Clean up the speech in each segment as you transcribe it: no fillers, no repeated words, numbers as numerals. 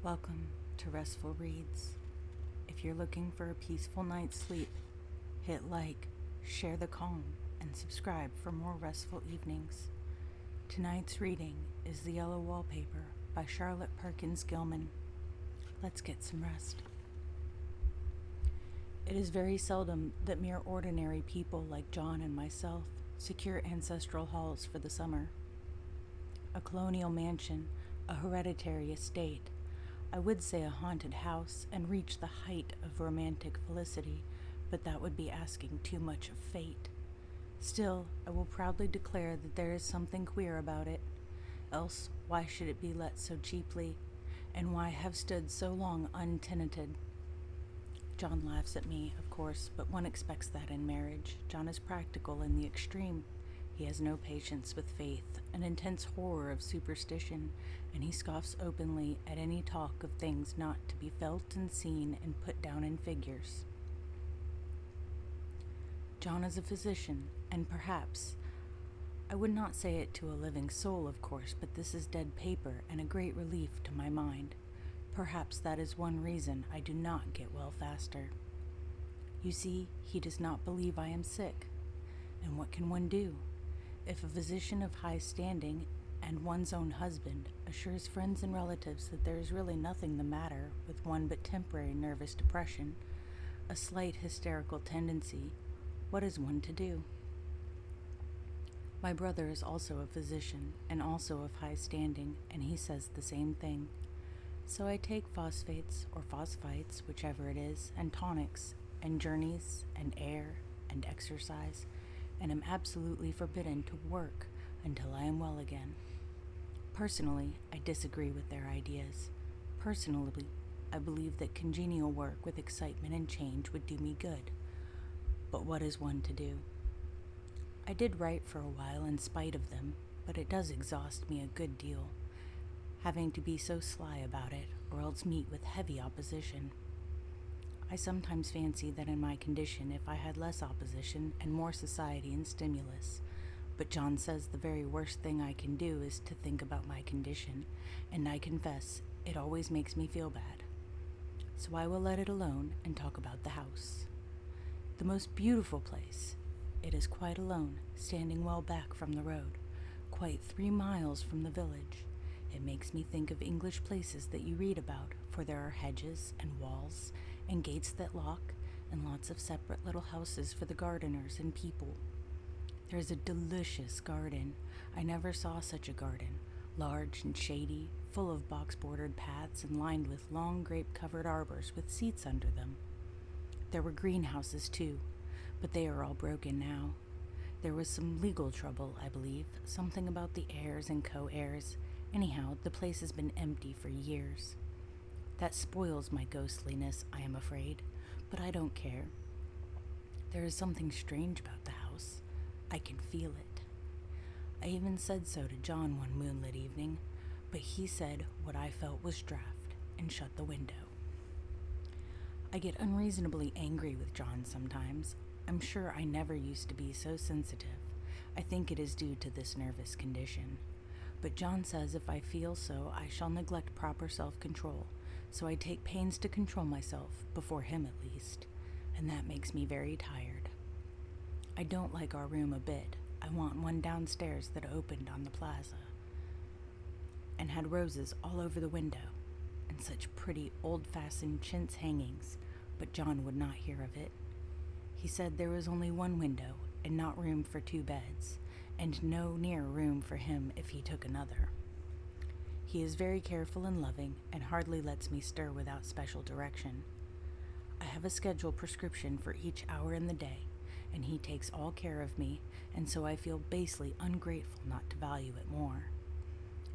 Welcome to Restful Reads. If you're looking for a peaceful night's sleep, hit like, share the calm, and subscribe for more restful evenings. Tonight's reading is The Yellow Wallpaper by Charlotte Perkins Gilman. Let's get some rest. It is very seldom that mere ordinary people like John and myself secure ancestral halls for the summer. A colonial mansion, a hereditary estate, I would say a haunted house and reach the height of romantic felicity, but that would be asking too much of fate. Still, I will proudly declare that there is something queer about it. Else, why should it be let so cheaply, and why have stood so long untenanted? John laughs at me, of course, but one expects that in marriage. John is practical in the extreme. He has no patience with faith, an intense horror of superstition, and he scoffs openly at any talk of things not to be felt and seen and put down in figures. John is a physician, and perhaps, I would not say it to a living soul, of course, but this is dead paper and a great relief to my mind. Perhaps that is one reason I do not get well faster. You see, he does not believe I am sick. And what can one do? If a physician of high standing and one's own husband assures friends and relatives that there is really nothing the matter with one but temporary nervous depression, a slight hysterical tendency, what is one to do? My brother is also a physician and also of high standing, and he says the same thing. So I take phosphates or phosphites, whichever it is, and tonics, and journeys, and air, and exercise, and am absolutely forbidden to work until I am well again. Personally, I disagree with their ideas. Personally, I believe that congenial work with excitement and change would do me good. But what is one to do? I did write for a while in spite of them, but it does exhaust me a good deal, having to be so sly about it, or else meet with heavy opposition. I sometimes fancy that in my condition, if I had less opposition and more society and stimulus, but John says the very worst thing I can do is to think about my condition, and I confess it always makes me feel bad. So I will let it alone and talk about the house. The most beautiful place. It is quite alone, standing well back from the road, quite 3 miles from the village. It makes me think of English places that you read about, for there are hedges and walls and gates that lock, and lots of separate little houses for the gardeners and people. There is a delicious garden. I never saw such a garden, large and shady, full of box-bordered paths and lined with long grape-covered arbors with seats under them. There were greenhouses too, but they are all broken now. There was some legal trouble, I believe, something about the heirs and co-heirs. Anyhow, the place has been empty for years. That spoils my ghostliness, I am afraid, but I don't care. There is something strange about the house. I can feel it. I even said so to John one moonlit evening, but he said what I felt was draught and shut the window. I get unreasonably angry with John sometimes. I'm sure I never used to be so sensitive. I think it is due to this nervous condition. But John says if I feel so, I shall neglect proper self-control. So I take pains to control myself, before him at least, and that makes me very tired. I don't like our room a bit. I want one downstairs that opened on the plaza, and had roses all over the window, and such pretty old-fashioned chintz hangings, but John would not hear of it. He said there was only one window, and not room for 2 beds, and no near room for him if he took another. He is very careful and loving, and hardly lets me stir without special direction. I have a scheduled prescription for each hour in the day, and he takes all care of me, and so I feel basely ungrateful not to value it more.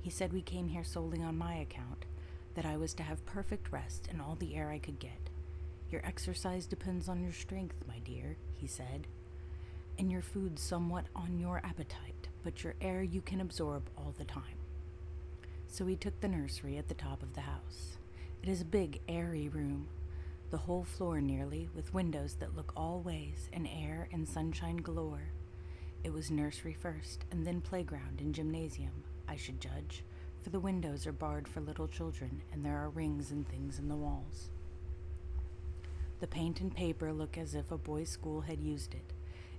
He said we came here solely on my account, that I was to have perfect rest and all the air I could get. Your exercise depends on your strength, my dear, he said, and your food somewhat on your appetite, but your air you can absorb all the time. So we took the nursery at the top of the house. It is a big, airy room, the whole floor nearly, with windows that look all ways, and air and sunshine galore. It was nursery first, and then playground and gymnasium, I should judge, for the windows are barred for little children, and there are rings and things in the walls. The paint and paper look as if a boys' school had used it.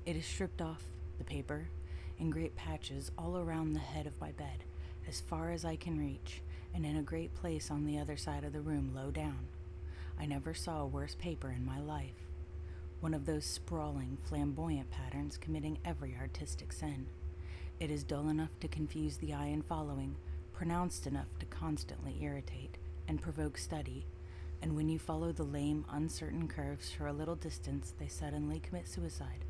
It is stripped off, the paper, in great patches all around the head of my bed, as far as I can reach, and in a great place on the other side of the room low down. I never saw a worse paper in my life. One of those sprawling, flamboyant patterns committing every artistic sin. It is dull enough to confuse the eye in following, pronounced enough to constantly irritate and provoke study, and when you follow the lame, uncertain curves for a little distance, they suddenly commit suicide,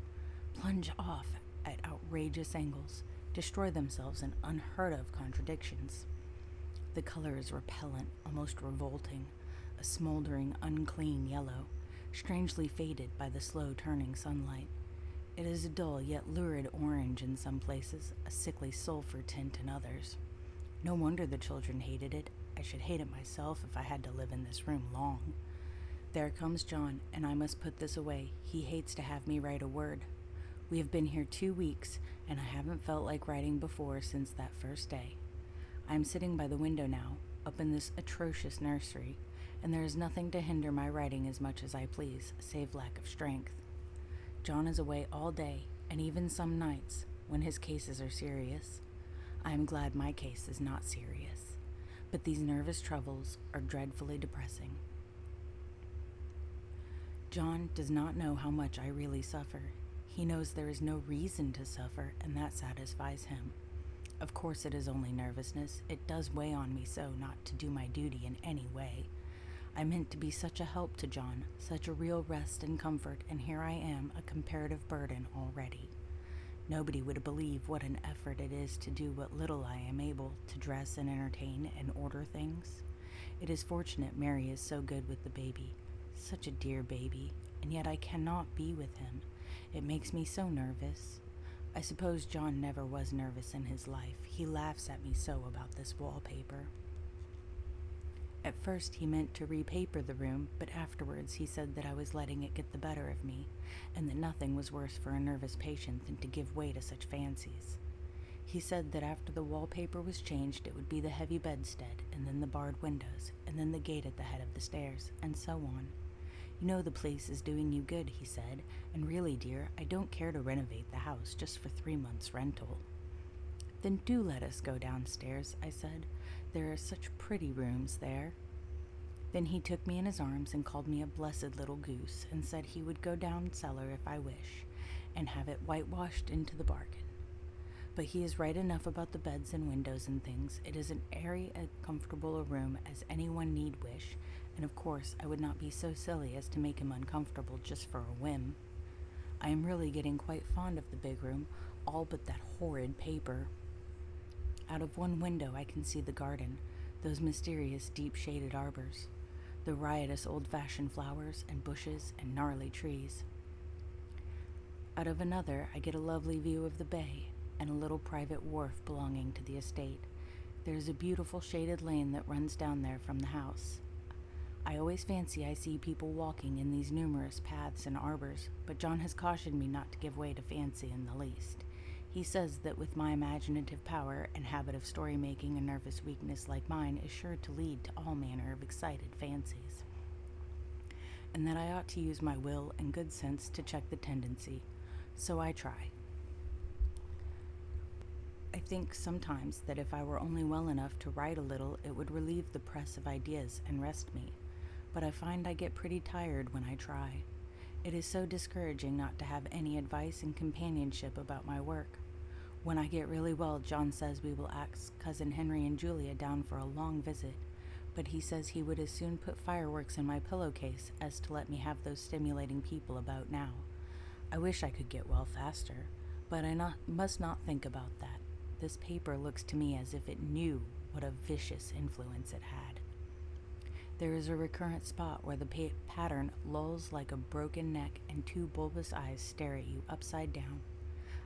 plunge off at outrageous angles, destroy themselves in unheard-of contradictions. The color is repellent, almost revolting, a smoldering, unclean yellow, strangely faded by the slow-turning sunlight. It is a dull yet lurid orange in some places, a sickly sulfur tint in others. No wonder the children hated it. I should hate it myself if I had to live in this room long. There comes John, and I must put this away. He hates to have me write a word. We have been here 2 weeks, and I haven't felt like writing before since that first day. I am sitting by the window now, up in this atrocious nursery, and there is nothing to hinder my writing as much as I please, save lack of strength. John is away all day, and even some nights, when his cases are serious. I am glad my case is not serious, but these nervous troubles are dreadfully depressing. John does not know how much I really suffer. He knows there is no reason to suffer, and that satisfies him. Of course it is only nervousness. It does weigh on me so not to do my duty in any way. I meant to be such a help to John, such a real rest and comfort, and here I am, a comparative burden already. Nobody would believe what an effort it is to do what little I am able, to dress and entertain and order things. It is fortunate Mary is so good with the baby, such a dear baby, and yet I cannot be with him. It makes me so nervous. I suppose John never was nervous in his life. He laughs at me so about this wallpaper. At first he meant to repaper the room, but afterwards he said that I was letting it get the better of me, and that nothing was worse for a nervous patient than to give way to such fancies. He said that after the wallpaper was changed it would be the heavy bedstead, and then the barred windows, and then the gate at the head of the stairs, and so on. You know the place is doing you good, he said, and really, dear, I don't care to renovate the house just for 3 months' rental. Then do let us go downstairs, I said. There are such pretty rooms there. Then he took me in his arms and called me a blessed little goose, and said he would go down cellar if I wish, and have it whitewashed into the bargain. But he is right enough about the beds and windows and things. It is an airy and comfortable a room as anyone need wish, and of course I would not be so silly as to make him uncomfortable just for a whim. I am really getting quite fond of the big room, all but that horrid paper. Out of one window I can see the garden, those mysterious deep-shaded arbors, the riotous old-fashioned flowers and bushes and gnarly trees. Out of another I get a lovely view of the bay and a little private wharf belonging to the estate. There is a beautiful shaded lane that runs down there from the house. I always fancy I see people walking in these numerous paths and arbors, but John has cautioned me not to give way to fancy in the least. He says that with my imaginative power and habit of story-making, a nervous weakness like mine is sure to lead to all manner of excited fancies, and that I ought to use my will and good sense to check the tendency. So I try. I think sometimes that if I were only well enough to write a little, it would relieve the press of ideas and rest me, but I find I get pretty tired when I try. It is so discouraging not to have any advice and companionship about my work. When I get really well, John says we will ask Cousin Henry and Julia down for a long visit, but he says he would as soon put fireworks in my pillowcase as to let me have those stimulating people about now. I wish I could get well faster, but I must not think about that. This paper looks to me as if it knew what a vicious influence it had. There is a recurrent spot where the pattern lolls like a broken neck and 2 bulbous eyes stare at you upside down.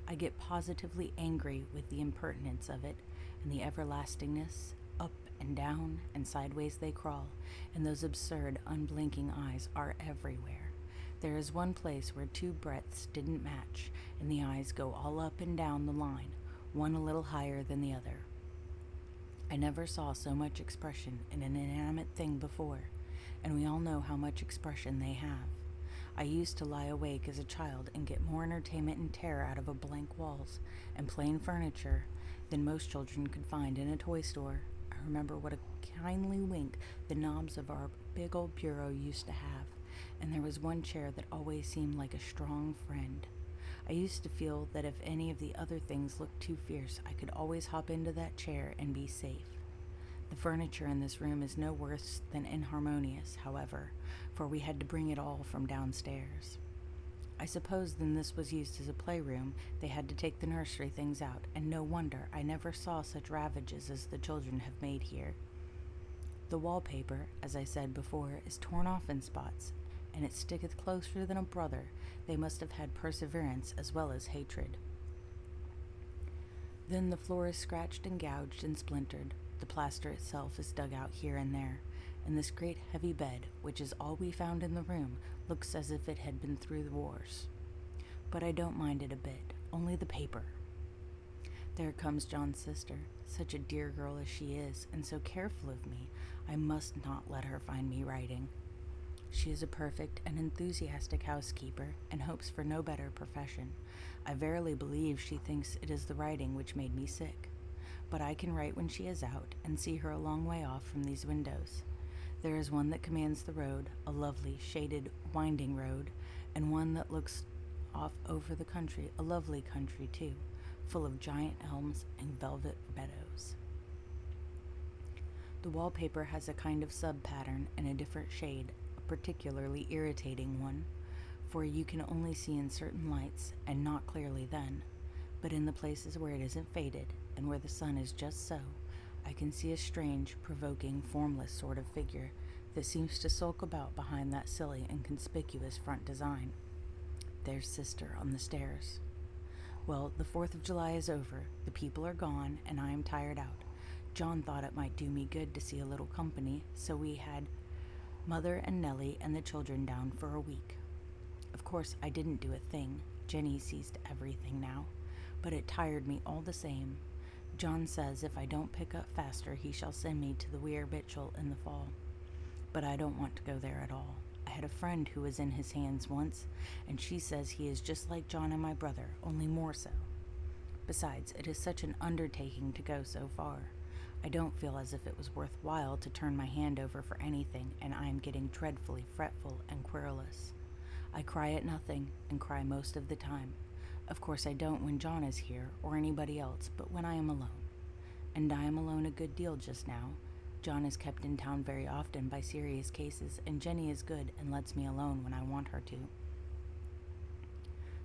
I get positively angry with the impertinence of it and the everlastingness. Up and down and sideways they crawl, and those absurd, unblinking eyes are everywhere. There is one place where 2 breadths didn't match, and the eyes go all up and down the line, one a little higher than the other. I never saw so much expression in an inanimate thing before, and we all know how much expression they have. I used to lie awake as a child and get more entertainment and terror out of blank walls and plain furniture than most children could find in a toy store. I remember what a kindly wink the knobs of our big old bureau used to have, and there was one chair that always seemed like a strong friend. I used to feel that if any of the other things looked too fierce, I could always hop into that chair and be safe. The furniture in this room is no worse than inharmonious, however, for we had to bring it all from downstairs. I suppose then this was used as a playroom. They had to take the nursery things out, and no wonder I never saw such ravages as the children have made here. The wallpaper, as I said before, is torn off in spots, and it sticketh closer than a brother. They must have had perseverance as well as hatred. Then the floor is scratched and gouged and splintered. The plaster itself is dug out here and there, and this great heavy bed, which is all we found in the room, looks as if it had been through the wars. But I don't mind it a bit, only the paper. There comes John's sister, such a dear girl as she is, and so careful of me. I must not let her find me writing. She is a perfect and enthusiastic housekeeper, and hopes for no better profession. I verily believe she thinks it is the writing which made me sick. But I can write when she is out, and see her a long way off from these windows. There is one that commands the road, a lovely, shaded, winding road, and one that looks off over the country, a lovely country too, full of giant elms and velvet meadows. The wallpaper has a kind of sub-pattern and a different shade, a particularly irritating one, for you can only see in certain lights, and not clearly then, but in the places where it isn't faded, and where the sun is just so, I can see a strange, provoking, formless sort of figure that seems to sulk about behind that silly and conspicuous front design. There's Sister on the stairs. Well, the 4th of July is over, the people are gone, and I am tired out. John thought it might do me good to see a little company, so we had Mother and Nellie and the children down for a week. Of course, I didn't do a thing. Jenny sees to everything now, but it tired me all the same. John says if I don't pick up faster, he shall send me to the Weir Bitchel in the fall. But I don't want to go there at all. I had a friend who was in his hands once, and she says he is just like John and my brother, only more so. Besides, it is such an undertaking to go so far. I don't feel as if it was worthwhile to turn my hand over for anything, and I am getting dreadfully fretful and querulous. I cry at nothing, and cry most of the time. Of course I don't when John is here, or anybody else, but when I am alone. And I am alone a good deal just now. John is kept in town very often by serious cases, and Jenny is good and lets me alone when I want her to.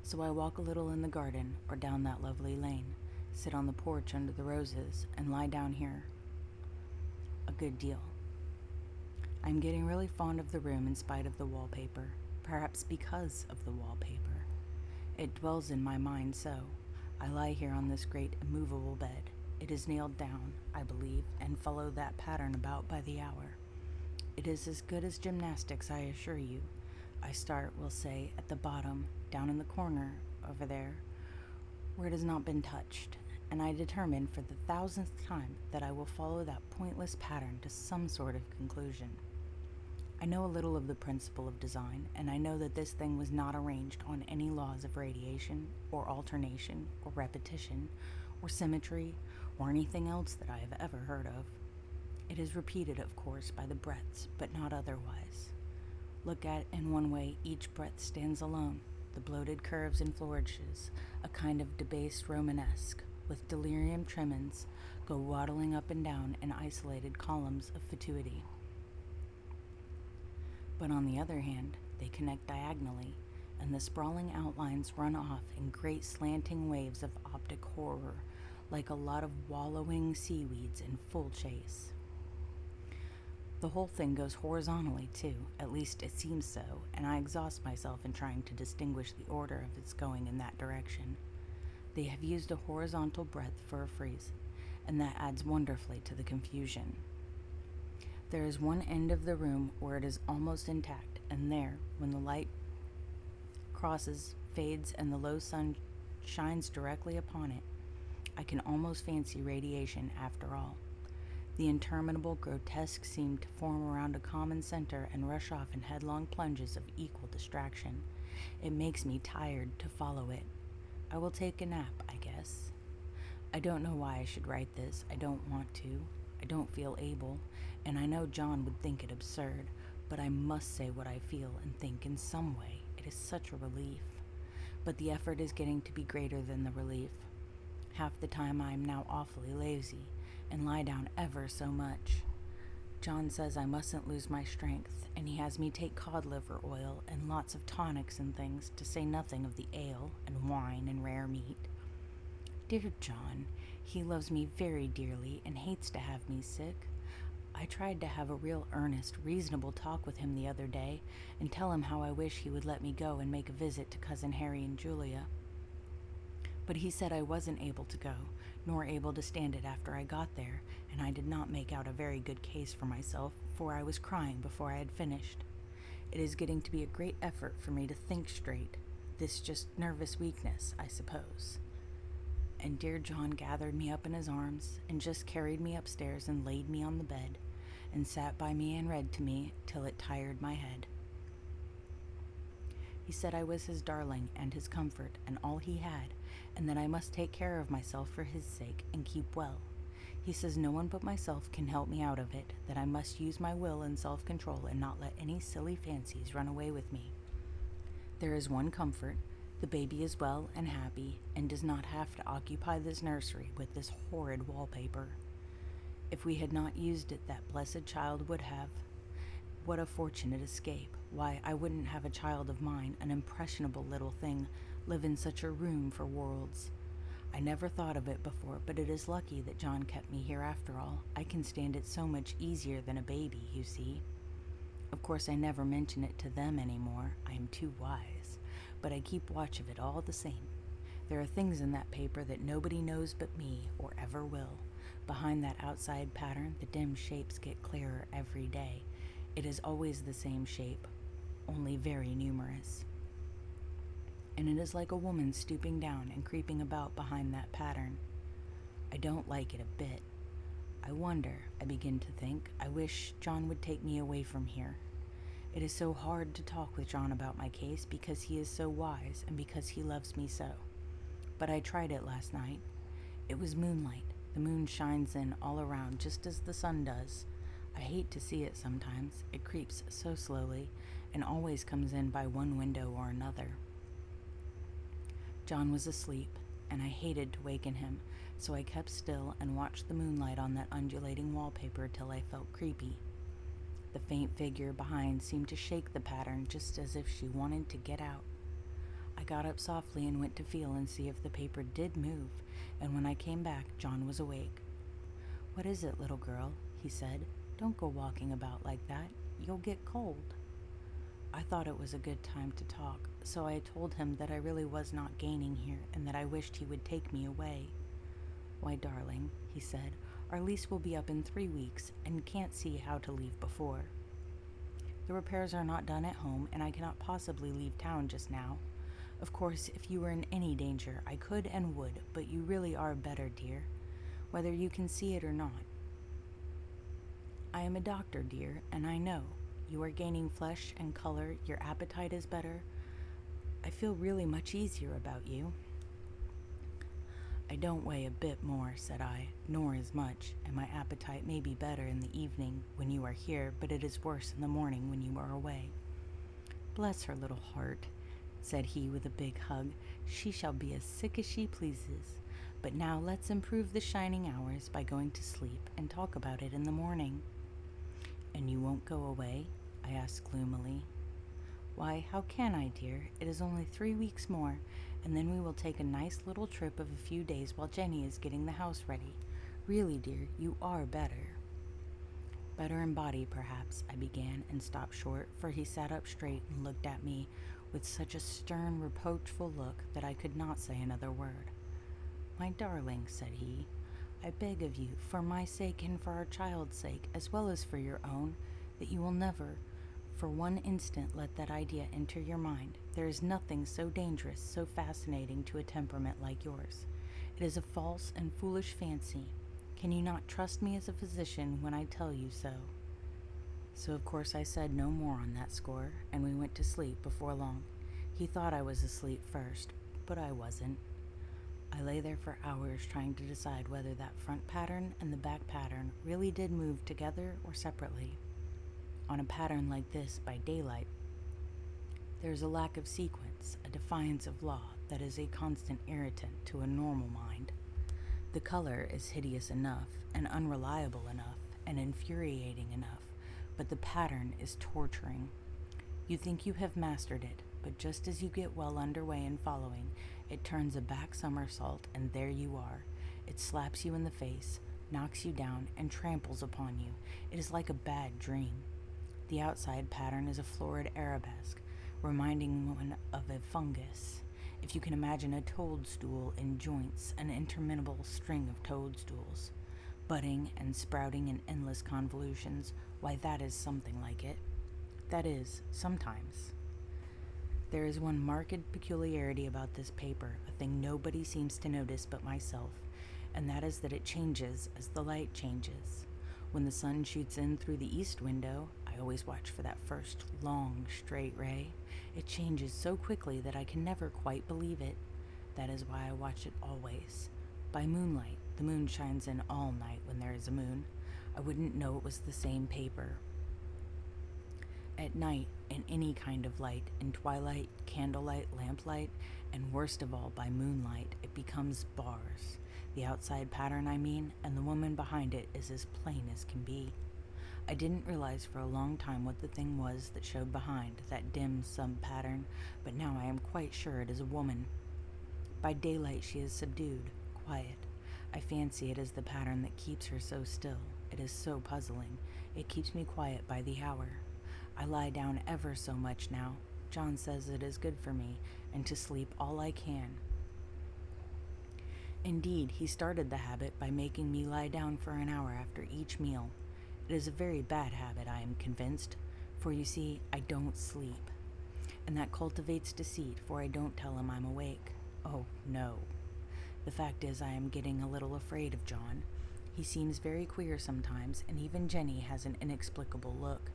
So I walk a little in the garden, or down that lovely lane, sit on the porch under the roses, and lie down here a good deal. I am getting really fond of the room in spite of the wallpaper, perhaps because of the wallpaper. It dwells in my mind so. I lie here on this great immovable bed. It is nailed down, I believe, and follow that pattern about by the hour. It is as good as gymnastics, I assure you. I start, we'll say, at the bottom, down in the corner, over there, where it has not been touched, and I determine for the 1000th time that I will follow that pointless pattern to some sort of conclusion. I know a little of the principle of design, and I know that this thing was not arranged on any laws of radiation, or alternation, or repetition, or symmetry, or anything else that I have ever heard of. It is repeated, of course, by the breadths, but not otherwise. Look at it in one way, each breadth stands alone, the bloated curves and flourishes, a kind of debased Romanesque, with delirium tremens, go waddling up and down in isolated columns of fatuity. But on the other hand, they connect diagonally, and the sprawling outlines run off in great slanting waves of optic horror, like a lot of wallowing seaweeds in full chase. The whole thing goes horizontally, too, at least it seems so, and I exhaust myself in trying to distinguish the order of its going in that direction. They have used a horizontal breadth for a frieze, and that adds wonderfully to the confusion. There is one end of the room where it is almost intact, and there, when the light crosses, fades, and the low sun shines directly upon it, I can almost fancy radiation after all. The interminable grotesque seemed to form around a common center and rush off in headlong plunges of equal distraction. It makes me tired to follow it. I will take a nap, I guess. I don't know why I should write this. I don't want to. I don't feel able, and I know John would think it absurd, but I must say what I feel and think in some way. It is such a relief. But the effort is getting to be greater than the relief. Half the time I am now awfully lazy, and lie down ever so much. John says I mustn't lose my strength, and he has me take cod liver oil and lots of tonics and things, to say nothing of the ale and wine and rare meat. Dear John, he loves me very dearly and hates to have me sick. I tried to have a real earnest, reasonable talk with him the other day and tell him how I wish he would let me go and make a visit to Cousin Harry and Julia. But he said I wasn't able to go, nor able to stand it after I got there, and I did not make out a very good case for myself, for I was crying before I had finished. It is getting to be a great effort for me to think straight. This just nervous weakness, I suppose. And dear John gathered me up in his arms and just carried me upstairs and laid me on the bed and sat by me and read to me till it tired my head. He said I was his darling and his comfort and all he had, and that I must take care of myself for his sake and keep well. He says no one but myself can help me out of it, that I must use my will and self-control and not let any silly fancies run away with me. There is one comfort. The baby is well and happy and does not have to occupy this nursery with this horrid wallpaper. If we had not used it, that blessed child would have. What a fortunate escape. Why, I wouldn't have a child of mine, an impressionable little thing, live in such a room for worlds. I never thought of it before, but it is lucky that John kept me here after all. I can stand it so much easier than a baby, you see. Of course, I never mention it to them anymore. I am too wise. But I keep watch of it all the same. There are things in that paper that nobody knows but me, or ever will. Behind that outside pattern, the dim shapes get clearer every day. It is always the same shape, only very numerous. And it is like a woman stooping down and creeping about behind that pattern. I don't like it a bit. I wonder, I begin to think, I wish John would take me away from here. It is so hard to talk with John about my case because he is so wise and because he loves me so. But I tried it last night. It was moonlight. The moon shines in all around just as the sun does. I hate to see it sometimes. It creeps so slowly and always comes in by one window or another. John was asleep, and I hated to waken him, so I kept still and watched the moonlight on that undulating wallpaper till I felt creepy. The faint figure behind seemed to shake the pattern just as if she wanted to get out. I got up softly and went to feel and see if the paper did move, and when I came back, John was awake. "What is it, little girl?" he said. "Don't go walking about like that. You'll get cold." I thought it was a good time to talk, so I told him that I really was not gaining here and that I wished he would take me away. "Why, darling," he said, "our lease will be up in 3 weeks and can't see how to leave before. The repairs are not done at home and I cannot possibly leave town just now. Of course, if you were in any danger, I could and would, but you really are better, dear, whether you can see it or not. I am a doctor, dear, and I know. You are gaining flesh and color, your appetite is better. I feel really much easier about you." "I don't weigh a bit more," said I, "nor as much, and my appetite may be better in the evening when you are here, but it is worse in the morning when you are away." "Bless her little heart," said he with a big hug. "She shall be as sick as she pleases. But now let's improve the shining hours by going to sleep and talk about it in the morning." "And you won't go away?" I asked gloomily. "Why, how can I, dear? It is only 3 weeks more, and then we will take a nice little trip of a few days while Jenny is getting the house ready. Really, dear, you are better." "Better in body, perhaps," I began, and stopped short, for he sat up straight and looked at me with such a stern, reproachful look that I could not say another word. "My darling," said he, "I beg of you, for my sake and for our child's sake, as well as for your own, that you will never, for one instant, let that idea enter your mind. There is nothing so dangerous, so fascinating to a temperament like yours. It is a false and foolish fancy. Can you not trust me as a physician when I tell you so?" So of course I said no more on that score, and we went to sleep before long. He thought I was asleep first, but I wasn't. I lay there for hours trying to decide whether that front pattern and the back pattern really did move together or separately. On a pattern like this by daylight, there is a lack of sequence, a defiance of law that is a constant irritant to a normal mind. The color is hideous enough and unreliable enough and infuriating enough, but the pattern is torturing. You think you have mastered it, but just as you get well underway in following, it turns a back somersault, and there you are. It slaps you in the face, knocks you down, and tramples upon you. It is like a bad dream. The outside pattern is a florid arabesque, reminding one of a fungus. If you can imagine a toadstool in joints, an interminable string of toadstools, budding and sprouting in endless convolutions, why, that is something like it. That is, sometimes. There is one marked peculiarity about this paper, a thing nobody seems to notice but myself, and that is that it changes as the light changes. When the sun shoots in through the east window, I always watch for that first long, straight ray. It changes so quickly that I can never quite believe it. That is why I watch it always. By moonlight. The moon shines in all night when there is a moon. I wouldn't know it was the same paper. At night, in any kind of light, in twilight, candlelight, lamplight, and worst of all by moonlight, it becomes bars. The outside pattern, I mean, and the woman behind it is as plain as can be. I didn't realize for a long time what the thing was that showed behind, that dim sub-pattern, but now I am quite sure it is a woman. By daylight she is subdued, quiet. I fancy it is the pattern that keeps her so still. It is so puzzling. It keeps me quiet by the hour. I lie down ever so much now. John says it is good for me, and to sleep all I can. Indeed, he started the habit by making me lie down for an hour after each meal. It is a very bad habit, I am convinced, for you see, I don't sleep. And that cultivates deceit, for I don't tell him I'm awake. Oh, no. The fact is, I am getting a little afraid of John. He seems very queer sometimes, and even Jenny has an inexplicable look.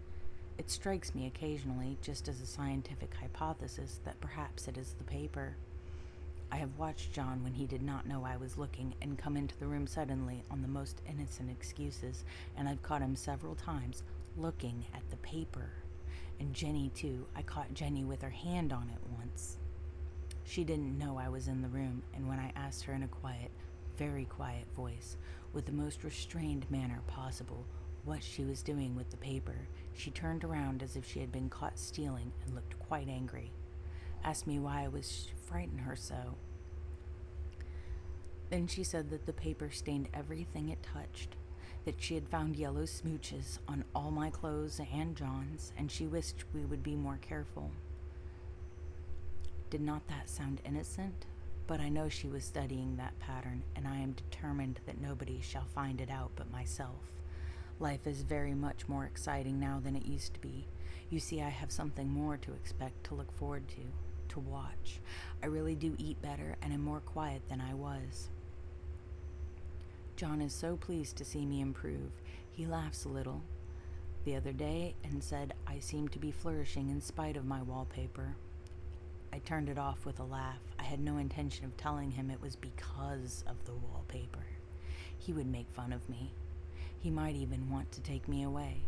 It strikes me occasionally, just as a scientific hypothesis, that perhaps it is the paper. I have watched John when he did not know I was looking and come into the room suddenly on the most innocent excuses, and I've caught him several times looking at the paper. And Jenny, too. I caught Jenny with her hand on it once. She didn't know I was in the room, and when I asked her in a quiet, very quiet voice, with the most restrained manner possible, what she was doing with the paper, she turned around as if she had been caught stealing and looked quite angry. Asked me why I was frightened her so. Then she said that the paper stained everything it touched, that she had found yellow smooches on all my clothes and John's, and she wished we would be more careful. Did not that sound innocent? But I know she was studying that pattern, and I am determined that nobody shall find it out but myself. Life is very much more exciting now than it used to be. You see, I have something more to expect, to look forward to watch. I really do eat better and am more quiet than I was. John is so pleased to see me improve. He laughs a little the other day and said I seemed to be flourishing in spite of my wallpaper. I turned it off with a laugh. I had no intention of telling him it was because of the wallpaper. He would make fun of me. He might even want to take me away.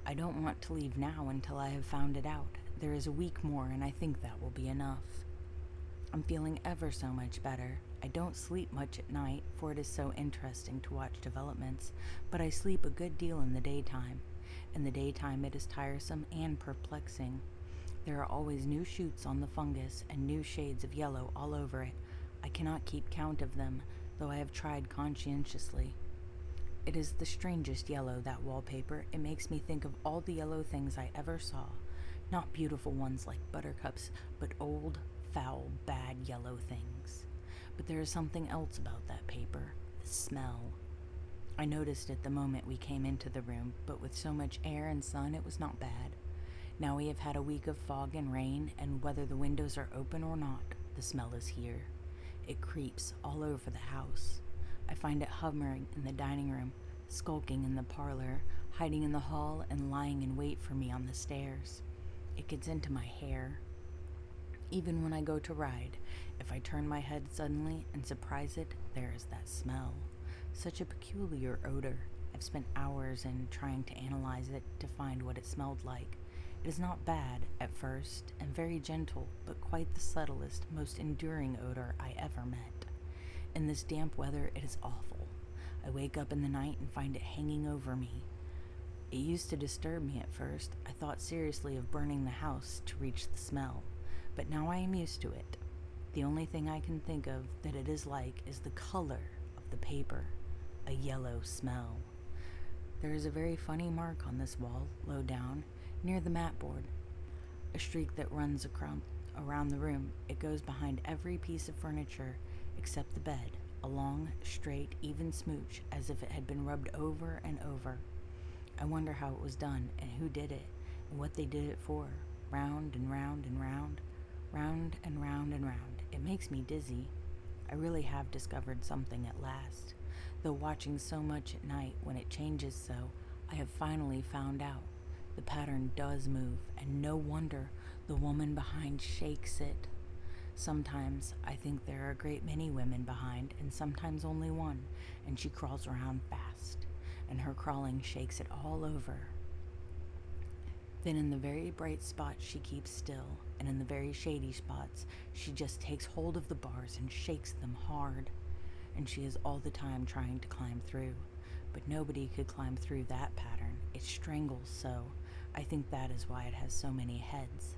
I don't want to leave now until I have found it out. There is a week more, and I think that will be enough. I'm feeling ever so much better. I don't sleep much at night, for it is so interesting to watch developments, but I sleep a good deal in the daytime. In the daytime it is tiresome and perplexing. There are always new shoots on the fungus and new shades of yellow all over it. I cannot keep count of them, though I have tried conscientiously. It is the strangest yellow, that wallpaper. It makes me think of all the yellow things I ever saw. Not beautiful ones like buttercups, but old, foul, bad yellow things. But there is something else about that paper, the smell. I noticed it the moment we came into the room, but with so much air and sun it was not bad. Now we have had a week of fog and rain, and whether the windows are open or not, the smell is here. It creeps all over the house. I find it hovering in the dining room, skulking in the parlor, hiding in the hall, and lying in wait for me on the stairs. It gets into my hair. Even when I go to ride, if I turn my head suddenly and surprise it, there is that smell. Such a peculiar odor. I've spent hours in trying to analyze it to find what it smelled like. It is not bad at first and very gentle, but quite the subtlest, most enduring odor I ever met. In this damp weather, it is awful. I wake up in the night and find it hanging over me. It used to disturb me at first. I thought seriously of burning the house to reach the smell, but now I am used to it. The only thing I can think of that it is like is the color of the paper, a yellow smell. There is a very funny mark on this wall, low down, near the mat board, a streak that runs around the room. It goes behind every piece of furniture except the bed, a long, straight, even smooch, as if it had been rubbed over and over. I wonder how it was done, and who did it, and what they did it for. Round and round and round, round and round and round. It makes me dizzy. I really have discovered something at last. Though watching so much at night when it changes so, I have finally found out. The pattern does move, and no wonder the woman behind shakes it. Sometimes I think there are a great many women behind, and sometimes only one, and she crawls around fast, and her crawling shakes it all over. Then in the very bright spots she keeps still, and in the very shady spots she just takes hold of the bars and shakes them hard. And she is all the time trying to climb through, but nobody could climb through that pattern. It strangles so. I think that is why it has so many heads.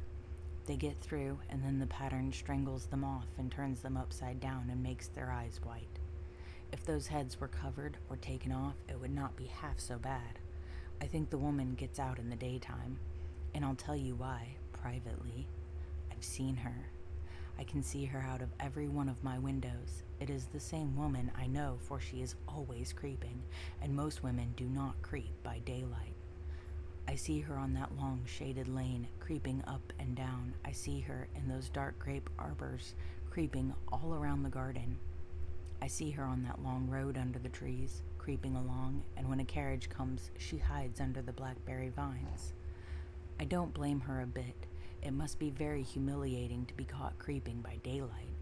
They get through, and then the pattern strangles them off and turns them upside down and makes their eyes white. If those heads were covered or taken off, it would not be half so bad. I think the woman gets out in the daytime, and I'll tell you why, privately. I've seen her. I can see her out of every one of my windows. It is the same woman, I know, for she is always creeping, and most women do not creep by daylight. I see her on that long shaded lane, creeping up and down. I see her in those dark grape arbors, creeping all around the garden. I see her on that long road under the trees, creeping along, and when a carriage comes, she hides under the blackberry vines. I don't blame her a bit. It must be very humiliating to be caught creeping by daylight.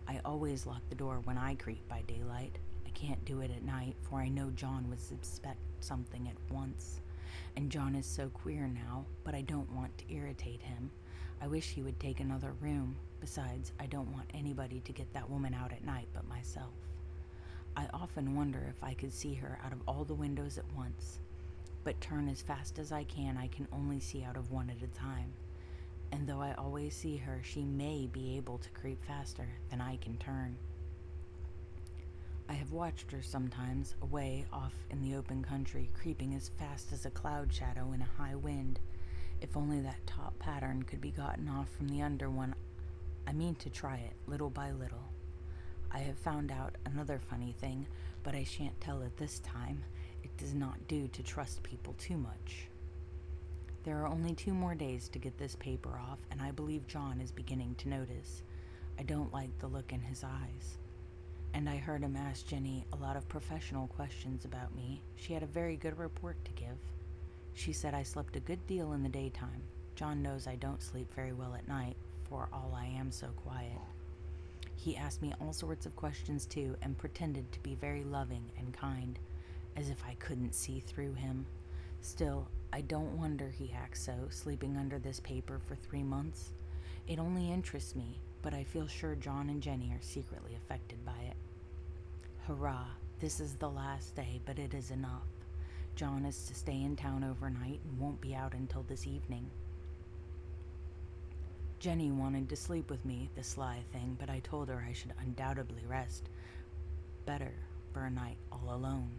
I always lock the door when I creep by daylight. I can't do it at night, for I know John would suspect something at once. And John is so queer now, but I don't want to irritate him. I wish he would take another room. Besides, I don't want anybody to get that woman out at night but myself. I often wonder if I could see her out of all the windows at once. But turn as fast as I can only see out of one at a time. And though I always see her, she may be able to creep faster than I can turn. I have watched her sometimes, away off in the open country, creeping as fast as a cloud shadow in a high wind. If only that top pattern could be gotten off from the under one. I mean to try it, little by little. I have found out another funny thing, but I shan't tell it this time. It does not do to trust people too much. There are only 2 more days to get this paper off, and I believe John is beginning to notice. I don't like the look in his eyes. And I heard him ask Jenny a lot of professional questions about me. She had a very good report to give. She said I slept a good deal in the daytime. John knows I don't sleep very well at night, for all I am so quiet. He asked me all sorts of questions too, and pretended to be very loving and kind, as if I couldn't see through him. Still, I don't wonder he acts so, sleeping under this paper for 3 months. It only interests me, but I feel sure John and Jenny are secretly affected by it. Hurrah, this is the last day, but it is enough. John is to stay in town overnight and won't be out until this evening. Jenny wanted to sleep with me, the sly thing, but I told her I should undoubtedly rest better for a night all alone.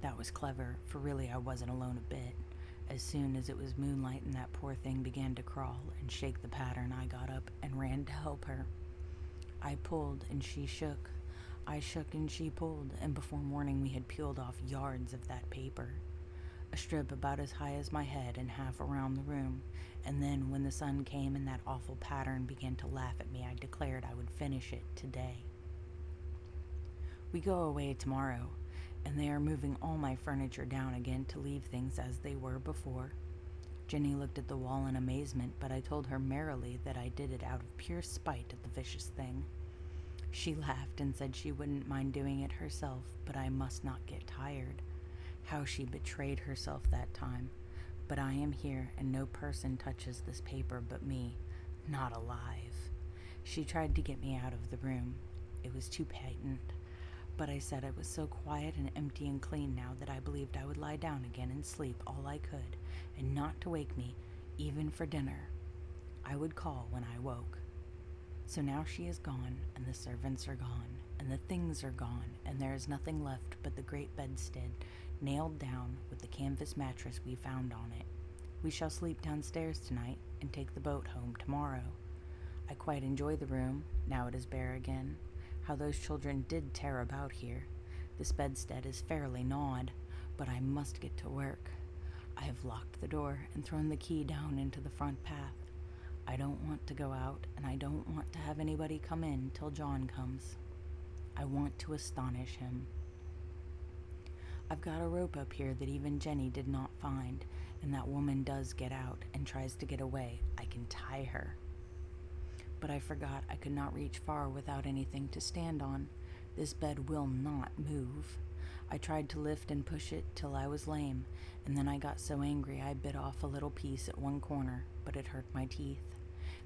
That was clever, for really I wasn't alone a bit. As soon as it was moonlight and that poor thing began to crawl and shake the pattern, I got up and ran to help her. I pulled and she shook. I shook and she pulled, and before morning we had peeled off yards of that paper. A strip about as high as my head and half around the room, and then when the sun came and that awful pattern began to laugh at me, I declared I would finish it today. We go away tomorrow, and they are moving all my furniture down again to leave things as they were before. Jenny looked at the wall in amazement, but I told her merrily that I did it out of pure spite at the vicious thing. She laughed and said she wouldn't mind doing it herself, but I must not get tired. How she betrayed herself that time. But I am here, and no person touches this paper but me. Not alive. She tried to get me out of the room. It was too patent. But I said it was so quiet and empty and clean now that I believed I would lie down again and sleep all I could, and not to wake me, even for dinner. I would call when I woke. So now she is gone, and the servants are gone, and the things are gone, and there is nothing left but the great bedstead, nailed down with the canvas mattress we found on it. We shall sleep downstairs tonight, and take the boat home tomorrow. I quite enjoy the room, now it is bare again. How those children did tear about here. This bedstead is fairly gnawed, but I must get to work. I have locked the door and thrown the key down into the front path. I don't want to go out, and I don't want to have anybody come in till John comes. I want to astonish him. I've got a rope up here that even Jenny did not find, and that woman does get out and tries to get away. I can tie her. But I forgot I could not reach far without anything to stand on. This bed will not move. I tried to lift and push it till I was lame, and then I got so angry I bit off a little piece at one corner, but it hurt my teeth.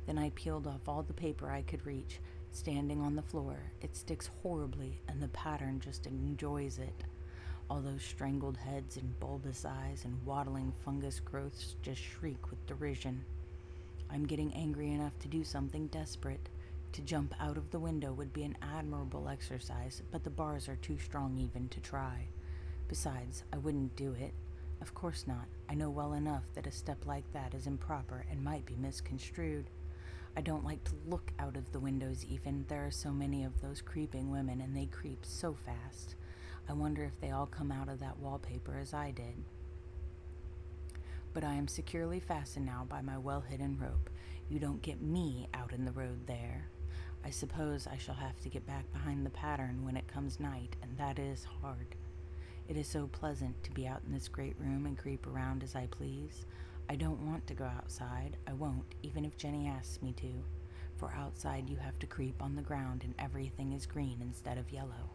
Then I peeled off all the paper I could reach. Standing on the floor, it sticks horribly, and the pattern just enjoys it. All those strangled heads and bulbous eyes and waddling fungus growths just shriek with derision. I'm getting angry enough to do something desperate. To jump out of the window would be an admirable exercise, but the bars are too strong even to try. Besides, I wouldn't do it. Of course not. I know well enough that a step like that is improper and might be misconstrued. I don't like to look out of the windows even. There are so many of those creeping women, and they creep so fast. I wonder if they all come out of that wallpaper as I did. But I am securely fastened now by my well-hidden rope. You don't get me out in the road there. I suppose I shall have to get back behind the pattern when it comes night, and that is hard. It is so pleasant to be out in this great room and creep around as I please. I don't want to go outside. I won't, even if Jenny asks me to. For outside you have to creep on the ground and everything is green instead of yellow.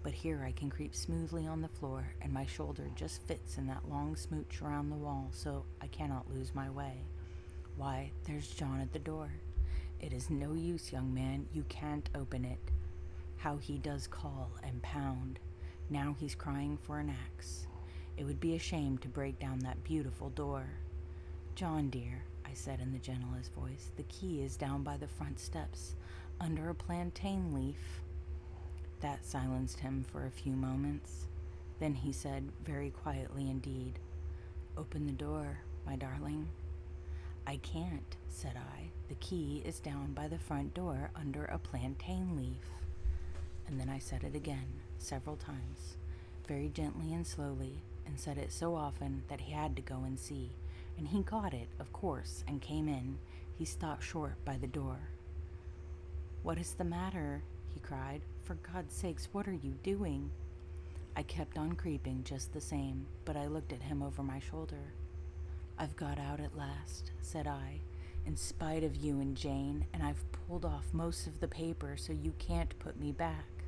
But here I can creep smoothly on the floor, and my shoulder just fits in that long smooch around the wall, so I cannot lose my way. Why, there's John at the door. It is no use, young man, you can't open it. How he does call and pound. Now he's crying for an axe. It would be a shame to break down that beautiful door. John, dear, I said in the gentlest voice, the key is down by the front steps, under a plantain leaf. That silenced him for a few moments. Then he said, very quietly indeed, "Open the door, my darling." "I can't," said I. "The key is down by the front door under a plantain leaf." And then I said it again, several times, very gently and slowly, and said it so often that he had to go and see. And he got it, of course, and came in. He stopped short by the door. "What is the matter?" he cried. "For God's sakes, what are you doing?" I kept on creeping just the same, but I looked at him over my shoulder. "I've got out at last," said I, "in spite of you and Jane, and I've pulled off most of the paper so you can't put me back."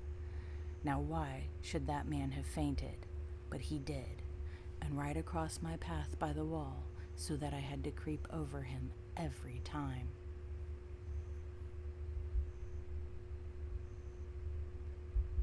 Now why should that man have fainted? But he did, and right across my path by the wall, so that I had to creep over him every time.